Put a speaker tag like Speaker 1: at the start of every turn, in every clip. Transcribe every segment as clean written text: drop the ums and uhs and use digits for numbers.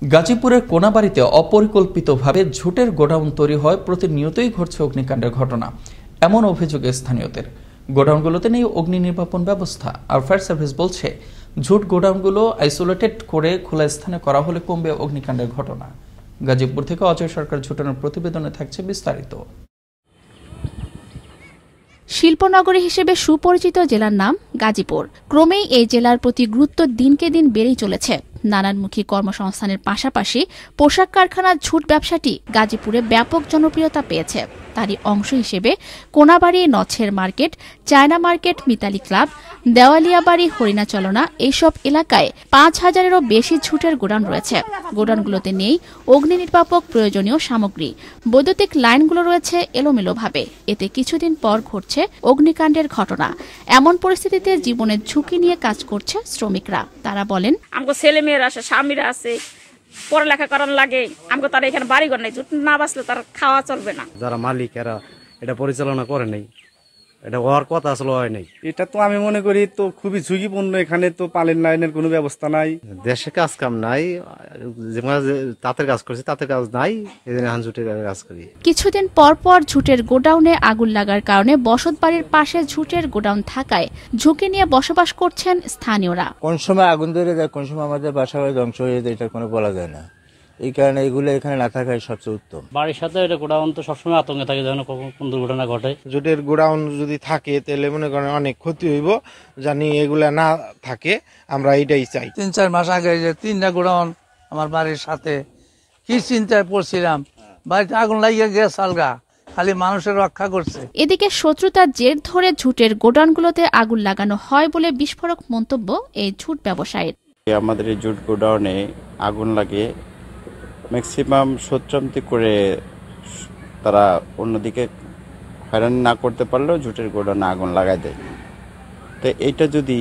Speaker 1: গাজীপুরের কোনাবাড়িতে অপরিকল্পিতভাবে ঝুটের গোডাউন তৈরি হয়, প্রতিনিয়তই ঘটছে অগ্নিকাণ্ডের ঘটনা। এমন অভিযোগে স্থানীয়দের। গোডাউনগুলোতে নেই অগ্নি নির্বাপন ব্যবস্থা। আর ফায়ার সার্ভিস বলছে, ঝুট গোডাউনগুলো আইসোলেটেড করে খোলা স্থানে করা হলে কমবে অগ্নিকাণ্ডের ঘটনা। গাজীপুর থেকে অজয় সরকার ঝুটানোর প্রতিবেদনে থাকছে বিস্তারিত।
Speaker 2: শিল্পনগরী হিসেবে সুপরিচিত জেলার নাম গাজীপুর। ক্রমেই এই জেলার প্রতি গুরুত্ব দিনকে দিন বেড়েই চলেছে। নানানমুখী কর্মসংস্থানের পাশাপাশি পোশাক কারখানার ঝুট ব্যবসাটি গাজীপুরে ব্যাপক জনপ্রিয়তা পেয়েছে। তারই অংশ হিসেবে কোনাবাড়ি, নছের market, China market, Mitali club, Dewaliabari, হরিণাচলনা এইসব এলাকায় ৫,০০০-এরও বেশি ঝুটের গোডাউন রয়েছে। গোডাউনগুলোতে নেই অগ্নি নির্বাপক প্রয়োজনীয় সামগ্রী। বৈদ্যুতিক লাইনগুলো রয়েছে এলোমেলোভাবে। এতে কিছুদিন পর ঘটছে অগ্নিকাণ্ডের ঘটনা। এমন পরিস্থিতিতে জীবনের ঝুঁকি নিয়ে কাজ করছে শ্রমিকরা। তারা বলেন,
Speaker 3: আমাকে ছেলে মেয়েরা আছে, স্বামীরা আছে, পড়ালেখা করার লাগে, আমাকে তারা এখানে বাড়িঘর নেই, ঝুট না বাঁচলে তার খাওয়া চলবে না।
Speaker 4: যারা মালিক এরা এটা পরিচালনা করে নাই, এটা হওয়ার কথা আসলে হয় নাই।
Speaker 5: এটা তো আমি মনে করি তো খুবই ঝুঁকিপূর্ণ। এখানে তো পানির লাইনের কোনো ব্যবস্থা নাই,
Speaker 4: দেশে কাজ কাম নাই, তাঁতের কাজ করছে, তাঁতের কাজ নাই, এদিন ঝুটের কাজ করি।
Speaker 2: কিছুদিন পর পর ঝুটের গোডাউনে আগুন লাগার কারণে বসতবাড়ির পাশে ঝুটের গোডাউন থাকায় ঝুঁকি নিয়ে বসবাস করছেন স্থানীয়রা।
Speaker 6: কোন সময় আগুন ধরে যায়, কোন সময় আমাদের বাসা ধ্বংস হয়ে যায়, এটা কোনো বলা যায় না। এই কারণে এগুলো এখানে না থাকাই সবচেয়ে উত্তম।
Speaker 7: বাড়ির সাথে এটা গোডাউন তো সবসময় আতঙ্কে থাকে, যখন কোন দুর্ঘটনা ঘটে।
Speaker 8: জুটের গোডাউন যদি থাকে তাহলে মনে করেন অনেক ক্ষতি হইব, জানি এগুলা না থাকে, আমরা এটাই চাই।
Speaker 9: ৩-৪ মাস আগে যে 3টা গোডাউন আমার বাড়ির সাথে, কি চিন্তায় পড়ছিলাম, বাড়িতে আগুন লাগিয়ে গেছে আলগা, খালি মানুষের রক্ষা করছে।
Speaker 2: এদিকে শত্রুতার জের ধরে ঝুটের গোডাউনগুলোতে আগুন লাগানো হয় বলে বিস্ফোরক মন্তব্য এই ঝুট ব্যবসায়ীর।
Speaker 10: আমাদের এই জুট গোডাউনে আগুন লাগে ম্যাক্সিমাম সচ্ছন্তি করে, তারা অন্যদিকে হয়রানি না করতে পারলেও ঝুটের গোডাউনে আগুন লাগাই দেয়। তো এইটা যদি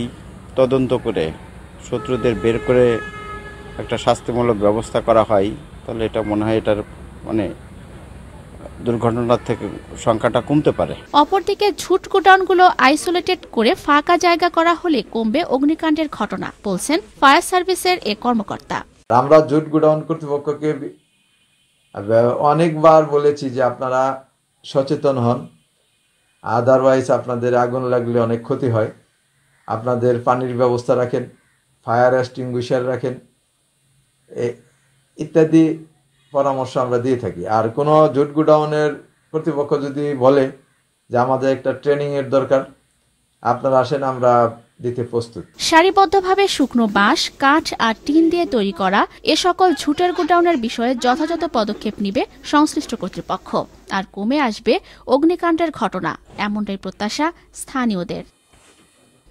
Speaker 10: তদন্ত করে শত্রুদের বের করে একটা শাস্তিমূলক ব্যবস্থা করা হয়, তাহলে এটা মনে হয় এটার দুর্ঘটনার থেকে সংখ্যাটা কমতে পারে।
Speaker 2: অপরদিকে ঝুট গোডাউনগুলো আইসোলেটেড করে ফাঁকা জায়গা করা হলে কমবে অগ্নিকাণ্ডের ঘটনা, বলছেন ফায়ার সার্ভিসের এ কর্মকর্তা।
Speaker 11: আমরা জুট গোডাউন কর্তৃপক্ষকে অনেকবার বলেছি যে আপনারা সচেতন হন, আদারওয়াইজ আপনাদের আগুন লাগলে অনেক ক্ষতি হয়। আপনাদের পানির ব্যবস্থা রাখেন, ফায়ার এক্সটিংগুইশার রাখেন, ইত্যাদি পরামর্শ আমরা দিয়ে থাকি। আর কোনো জুট গোডাউনের কর্তৃপক্ষ যদি বলে যে আমাদের একটা ট্রেনিং এর দরকার, আপনারা আসেন, আমরা দিতে প্রস্তুত।
Speaker 2: সারিবদ্ধভাবে শুকনো বাঁশ, কাঠ আর টিন দিয়ে তৈরি করা এ সকল ঝুটের গোডাউনের বিষয়ে যথাযথ পদক্ষেপ নিবে সংশ্লিষ্ট কর্তৃপক্ষ, আর কমে আসবে অগ্নিকাণ্ডের ঘটনা, এমনটাই প্রত্যাশা স্থানীয়দের।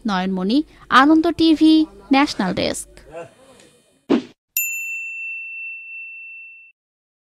Speaker 2: নয়নমণি, আনন্দ টিভি, ন্যাশনাল ডেস্ক।